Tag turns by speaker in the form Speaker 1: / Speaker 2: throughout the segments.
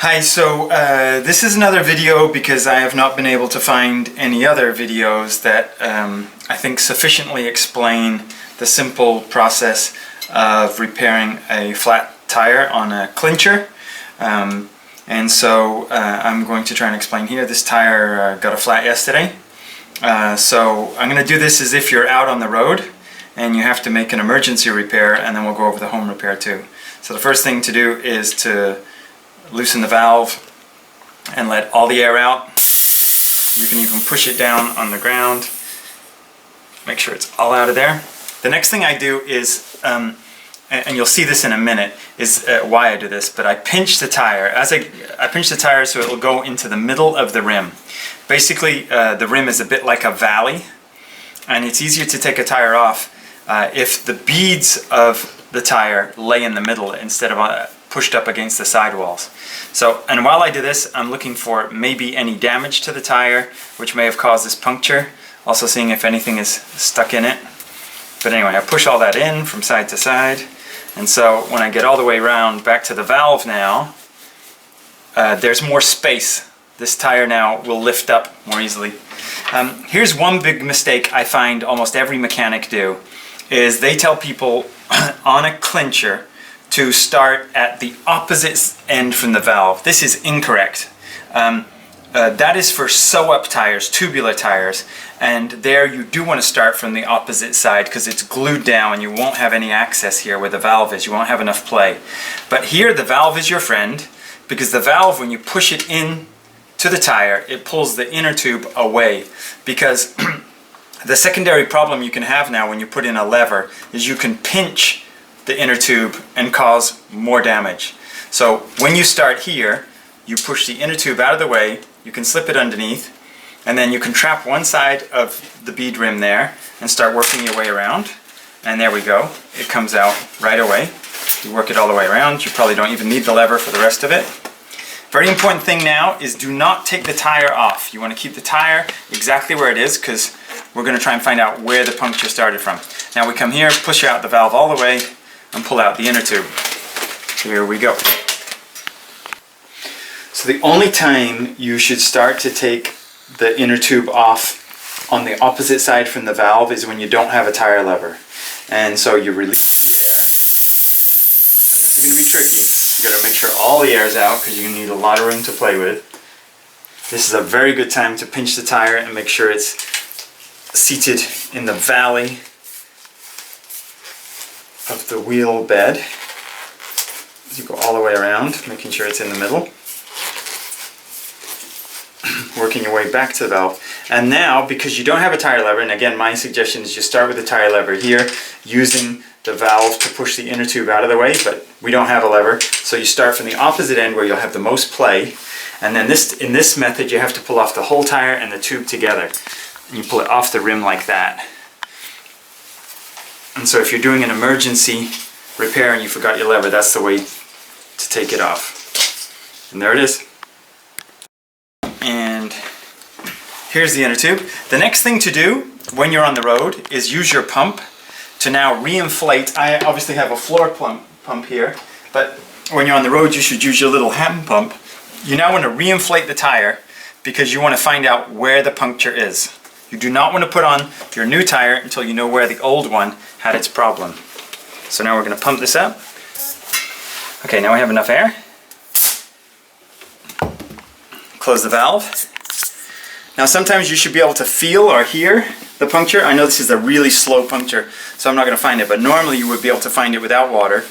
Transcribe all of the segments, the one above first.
Speaker 1: Hi, so this is another video because I have not been able to find any other videos that I think sufficiently explain the simple process of repairing a flat tire on a clincher. And so I'm going to try and explain here. This tire got a flat yesterday. So I'm going to do this as if you're out on the road and you have to make an emergency repair, and then we'll go over the home repair too. So the first thing to do is to loosen the valve and let all the air out. You can even push it down on the ground. Make sure it's all out of there. The next thing I do is, and you'll see this in a minute, is why I do this, but I pinch the tire. As I pinch the tire so it will go into the middle of the rim. Basically, the rim is a bit like a valley, and it's easier to take a tire off if the beads of the tire lay in the middle instead of pushed up against the sidewalls. So, and while I do this, I'm looking for maybe any damage to the tire, which may have caused this puncture. Also seeing if anything is stuck in it. But anyway, I push all that in from side to side. And so when I get all the way around back to the valve now, there's more space. This tire now will lift up more easily. Here's one big mistake I find almost every mechanic do, is they tell people on a clincher to start at the opposite end from the valve. This is incorrect. That is for sew-up tires, tubular tires, and there you do want to start from the opposite side because it's glued down and you won't have any access here where the valve is. You won't have enough play. But here the valve is your friend, because the valve, when you push it in to the tire, it pulls the inner tube away, because the secondary problem you can have now when you put in a lever is you can pinch the inner tube and cause more damage. So when you start here, you push the inner tube out of the way, you can slip it underneath, and then you can trap one side of the bead rim there and start working your way around. And there we go. It comes out right away. You work it all the way around. You probably don't even need the lever for the rest of it. Very important thing now is do not take the tire off. You want to keep the tire exactly where it is, because we're going to try and find out where the puncture started from. Now we come here, push out the valve all the way, and pull out the inner tube. Here we go. So the only time you should start to take the inner tube off on the opposite side from the valve is when you don't have a tire lever. And so you release the air, and this is going to be tricky. You're going to make sure all the air is out because you're going to need a lot of room to play with. This is a very good time to pinch the tire and make sure it's seated in the valley of the wheel bed. You go all the way around, making sure it's in the middle. Working your way back to the valve. And now, because you don't have a tire lever, and again my suggestion is you start with the tire lever here, using the valve to push the inner tube out of the way, but we don't have a lever, so you start from the opposite end where you'll have the most play, and then in this method you have to pull off the whole tire and the tube together. And you pull it off the rim like that. And so if you're doing an emergency repair and you forgot your lever, that's the way to take it off. And there it is. And here's the inner tube. The next thing to do when you're on the road is use your pump to now re-inflate. I obviously have a floor pump here, but when you're on the road you should use your little hand pump. You now want to re-inflate the tire because you want to find out where the puncture is. You do not want to put on your new tire until you know where the old one had its problem. So now we're going to pump this up. Okay, now we have enough air. Close the valve. Now sometimes you should be able to feel or hear the puncture. I know this is a really slow puncture, so I'm not going to find it, but normally you would be able to find it without water.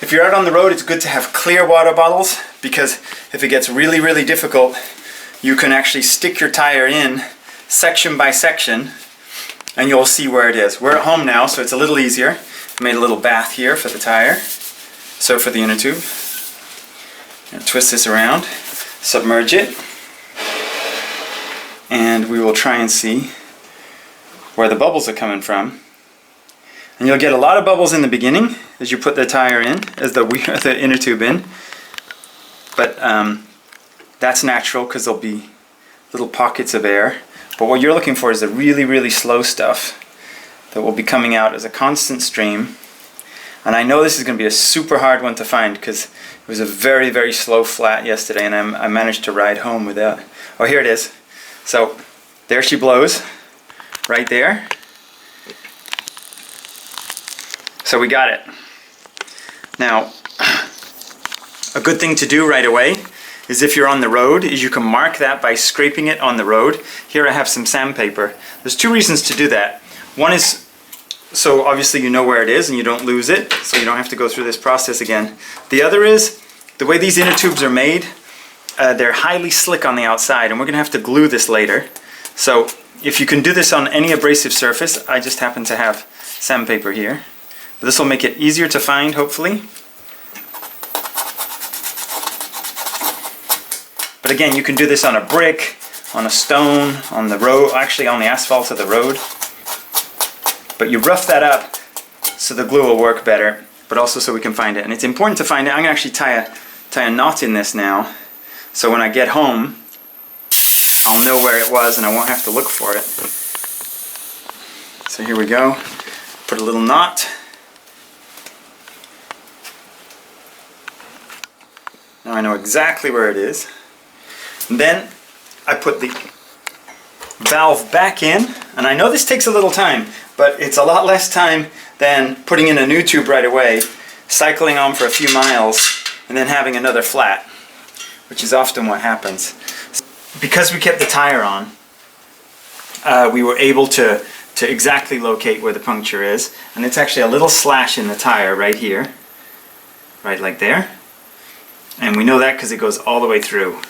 Speaker 1: If you're out on the road, it's good to have clear water bottles, because if it gets really, really difficult, you can actually stick your tire in section by section and you'll see where it is. We're at home now, so it's a little easier. I made a little bath here for the tire, so for the inner tube. And twist this around, submerge it, and we will try and see where the bubbles are coming from. And you'll get a lot of bubbles in the beginning as you put the tire in, as the inner tube in, but that's natural because there'll be little pockets of air. But what you're looking for is the really, really slow stuff that will be coming out as a constant stream And I know this is going to be a super hard one to find because it was a very, very slow flat yesterday, and I managed to ride home without. Oh, here it is. So there she blows, right there. So we got it. Now, a good thing to do right away is if you're on the road, is you can mark that by scraping it on the road. Here I have some sandpaper. There's two reasons to do that. One is, so obviously you know where it is and you don't lose it, so you don't have to go through this process again. The other is, the way these inner tubes are made, they're highly slick on the outside, and we're gonna have to glue this later. So if you can do this on any abrasive surface, I just happen to have sandpaper here. But this will make it easier to find, hopefully. But again, you can do this on a brick, on a stone, on the road, actually on the asphalt of the road. But you rough that up so the glue will work better, but also so we can find it. And it's important to find it. I'm gonna actually tie a knot in this now, so when I get home, I'll know where it was and I won't have to look for it. So here we go. Put a little knot. Now I know exactly where it is. And then I put the valve back in, and I know this takes a little time, but it's a lot less time than putting in a new tube right away, cycling on for a few miles, and then having another flat, which is often what happens. Because we kept the tire on, we were able to exactly locate where the puncture is, and it's actually a little slash in the tire right here, right like there. And we know that because it goes all the way through.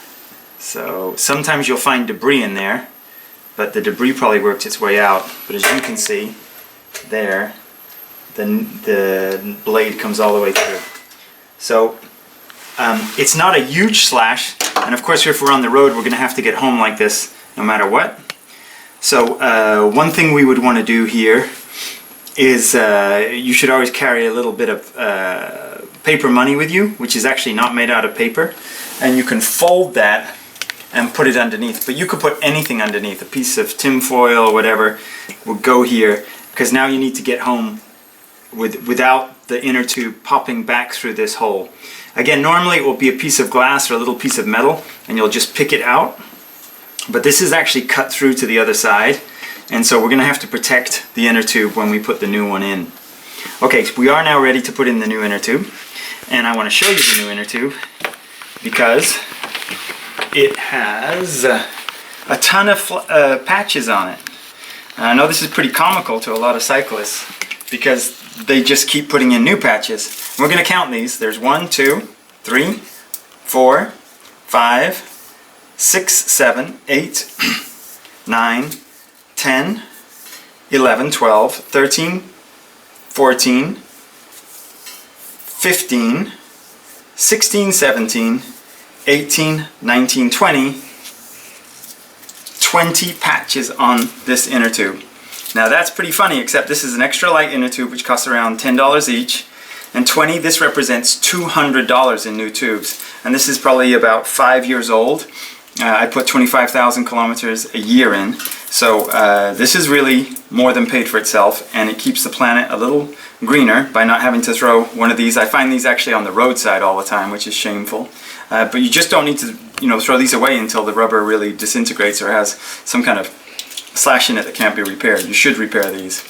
Speaker 1: So sometimes you'll find debris in there, but the debris probably worked its way out. But as you can see, there, the blade comes all the way through. So it's not a huge slash, and of course if we're on the road we're going to have to get home like this no matter what. So one thing we would want to do here is you should always carry a little bit of paper money with you, which is actually not made out of paper, and you can fold that and put it underneath. But you could put anything underneath, a piece of tin foil or whatever would go here, because now you need to get home without the inner tube popping back through this hole. Again, normally it will be a piece of glass or a little piece of metal and you'll just pick it out, but this is actually cut through to the other side, and so we're going to have to protect the inner tube when we put the new one in. Okay, so we are now ready to put in the new inner tube, and I want to show you the new inner tube because it has a ton of patches on it. I know this is pretty comical to a lot of cyclists because they just keep putting in new patches. We're going to count these. There's 1, 2, 3, 4, 5, 6, 7, 8, 9, 10, 11, 12, 13, 14, 15, 16, 17, 18, 19, 20 patches on this inner tube. Now that's pretty funny, except this is an extra light inner tube which costs around $10 each, and 20, this represents $200 in new tubes, and this is probably about 5 years old. I put 25,000 kilometers a year in, so this is really more than paid for itself, and it keeps the planet a little greener by not having to throw one of these. I find these actually on the roadside all the time, which is shameful. But you just don't need to, throw these away until the rubber really disintegrates or has some kind of slash in it that can't be repaired. You should repair these.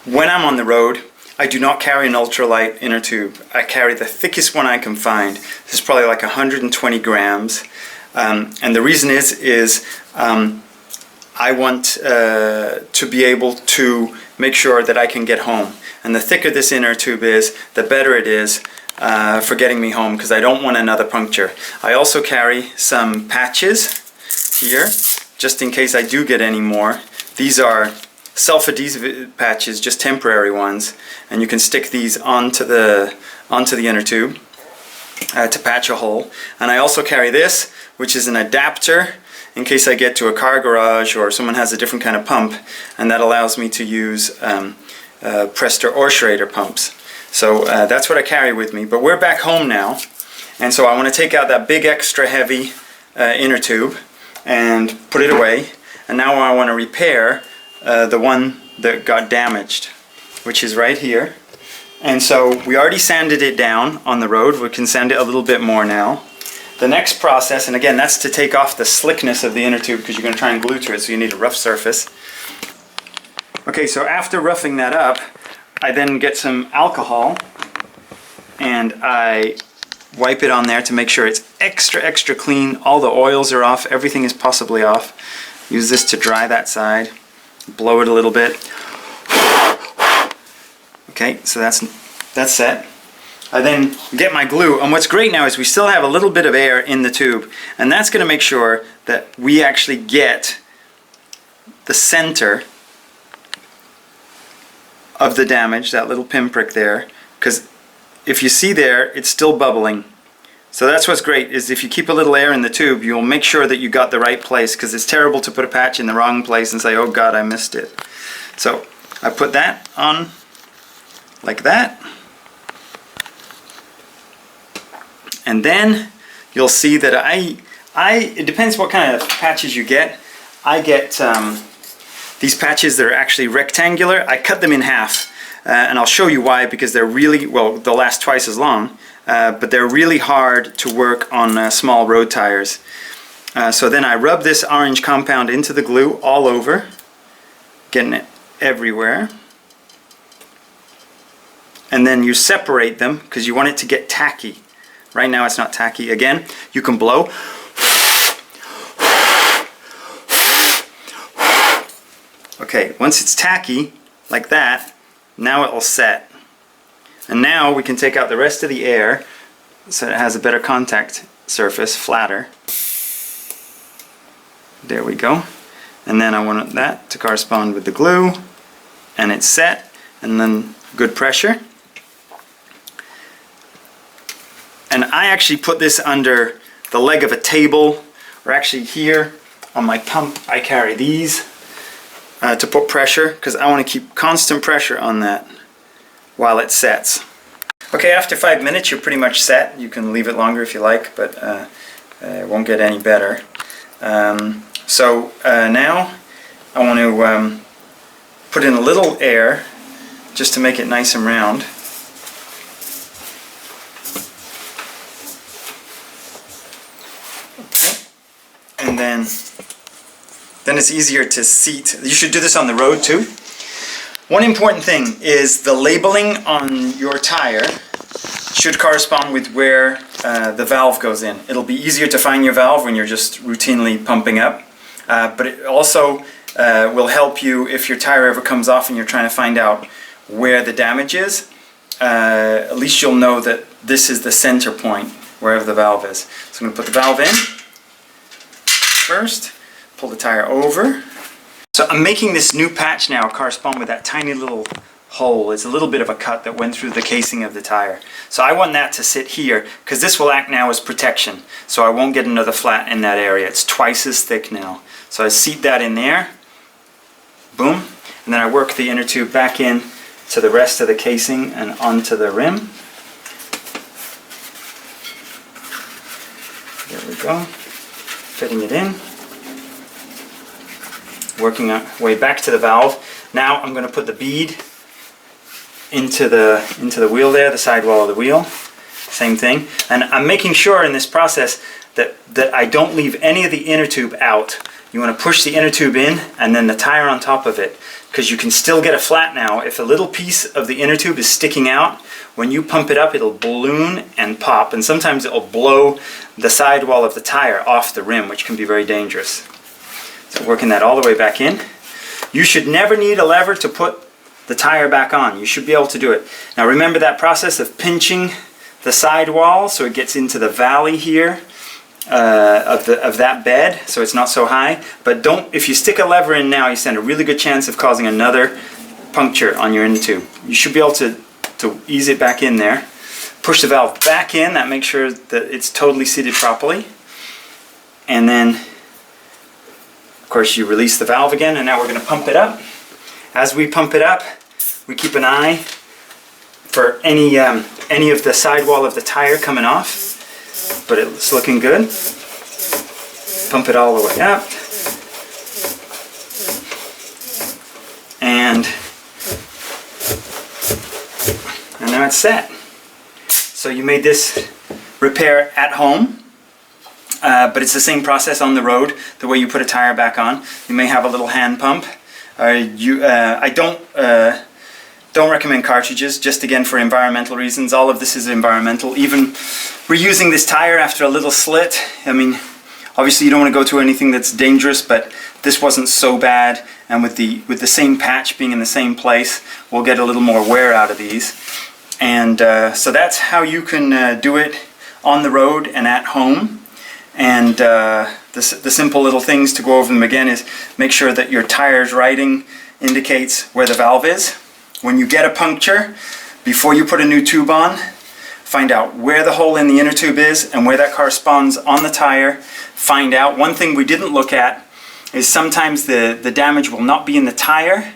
Speaker 1: When I'm on the road, I do not carry an ultralight inner tube. I carry the thickest one I can find. This is probably like 120 grams. And the reason is I want to be able to make sure that I can get home. And the thicker this inner tube is, the better it is for getting me home, because I don't want another puncture. I also carry some patches here, just in case I do get any more. These are self-adhesive patches, just temporary ones, and you can stick these onto the inner tube to patch a hole. And I also carry this, which is an adapter in case I get to a car garage or someone has a different kind of pump, and that allows me to use Presta or Schrader pumps. So that's what I carry with me. But we're back home now, and so I want to take out that big extra heavy inner tube and put it away, and now I want to repair the one that got damaged, which is right here. And so we already sanded it down on the road. We can sand it a little bit more now. The next process, and again, that's to take off the slickness of the inner tube because you're going to try and glue to it, so you need a rough surface. Okay, so after roughing that up, I then get some alcohol and I wipe it on there to make sure it's extra clean. All the oils are off, everything is possibly off. Use this to dry that side. Blow it a little bit. Okay, so that's set. I then get my glue, and what's great now is we still have a little bit of air in the tube, and that's going to make sure that we actually get the center of the damage, that little pinprick there, because if you see there, it's still bubbling. So that's what's great, is if you keep a little air in the tube, you'll make sure that you got the right place, because it's terrible to put a patch in the wrong place and say, oh God, I missed it. So I put that on like that. And then you'll see that it depends what kind of patches you get. I get these patches that are actually rectangular. I cut them in half, and I'll show you why, because they're really, well, they'll last twice as long, but they're really hard to work on small road tires. So then I rub this orange compound into the glue all over, getting it everywhere. And then you separate them because you want it to get tacky. Right now it's not tacky. Again, you can blow. Okay, once it's tacky, like that, now it will set. And now we can take out the rest of the air so it has a better contact surface, flatter. There we go. And then I want that to correspond with the glue, and it's set, and then good pressure. And I actually put this under the leg of a table, or actually here on my pump I carry these to put pressure, because I want to keep constant pressure on that while it sets. Okay, after 5 minutes you're pretty much set. You can leave it longer if you like, but it won't get any better. So now I want to put in a little air just to make it nice and round. And then it's easier to seat. You should do this on the road too. One important thing is the labeling on your tire should correspond with where the valve goes in. It'll be easier to find your valve when you're just routinely pumping up, but it also will help you if your tire ever comes off and you're trying to find out where the damage is. At least you'll know that this is the center point, wherever the valve is. So I'm going to put the valve in first, pull the tire over. So I'm making this new patch now correspond with that tiny little hole. It's a little bit of a cut that went through the casing of the tire. So I want that to sit here because this will act now as protection. So I won't get another flat in that area. It's twice as thick now. So I seat that in there. Boom. And then I work the inner tube back in to the rest of the casing and onto the rim. There we go. Fitting it in. Working our way back to the valve. Now I'm going to put the bead into the wheel there, the sidewall of the wheel. Same thing. And I'm making sure in this process that I don't leave any of the inner tube out. You want to push the inner tube in and then the tire on top of it, because you can still get a flat now. If a little piece of the inner tube is sticking out, when you pump it up it'll balloon and pop, and sometimes it'll blow the sidewall of the tire off the rim, which can be very dangerous. So working that all the way back in. You should never need a lever to put the tire back on. You should be able to do it. Now remember that process of pinching the sidewall so it gets into the valley here of that bed, so it's not so high. But don't, if you stick a lever in now, you stand a really good chance of causing another puncture on your inner tube. You should be able to ease it back in there. Push the valve back in, that makes sure that it's totally seated properly. And then, of course, you release the valve again, and now we're going to pump it up. As we pump it up, we keep an eye for any of the sidewall of the tire coming off, but it's looking good. Pump it all the way up. And
Speaker 2: that's set. So you made this repair at home, but it's the same process on the road, the way you put a tire back on. You may have a little hand pump. I don't recommend cartridges, just again for environmental reasons. All of this is environmental. Even reusing this tire after a little slit, I mean, obviously you don't want to go to anything that's dangerous, but this wasn't so bad, and with the same patch being in the same place, we'll get a little more wear out of these. And so that's how you can do it on the road and at home. And the simple little things to go over them again is make sure that your tire's writing indicates where the valve is. When you get a puncture, before you put a new tube on, find out where the hole in the inner tube is and where that corresponds on the tire. Find out. One thing we didn't look at is sometimes the damage will not be in the tire.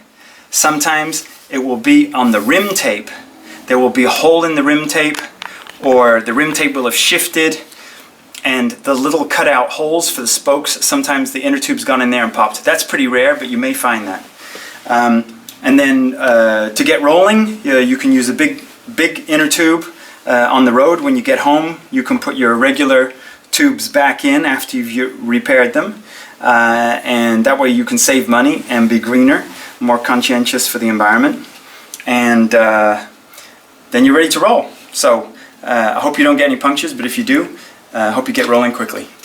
Speaker 2: Sometimes it will be on the rim tape. There will be a hole in the rim tape, or the rim tape will have shifted, and the little cutout holes for the spokes, sometimes the inner tube's gone in there and popped. That's pretty rare, but you may find that. And then to get rolling, you can use a big inner tube on the road. When you get home, you can put your regular tubes back in after you've repaired them. And that way you can save money and be greener, more conscientious for the environment. And then you're ready to roll. So I hope you don't get any punctures, but if you do, I hope you get rolling quickly.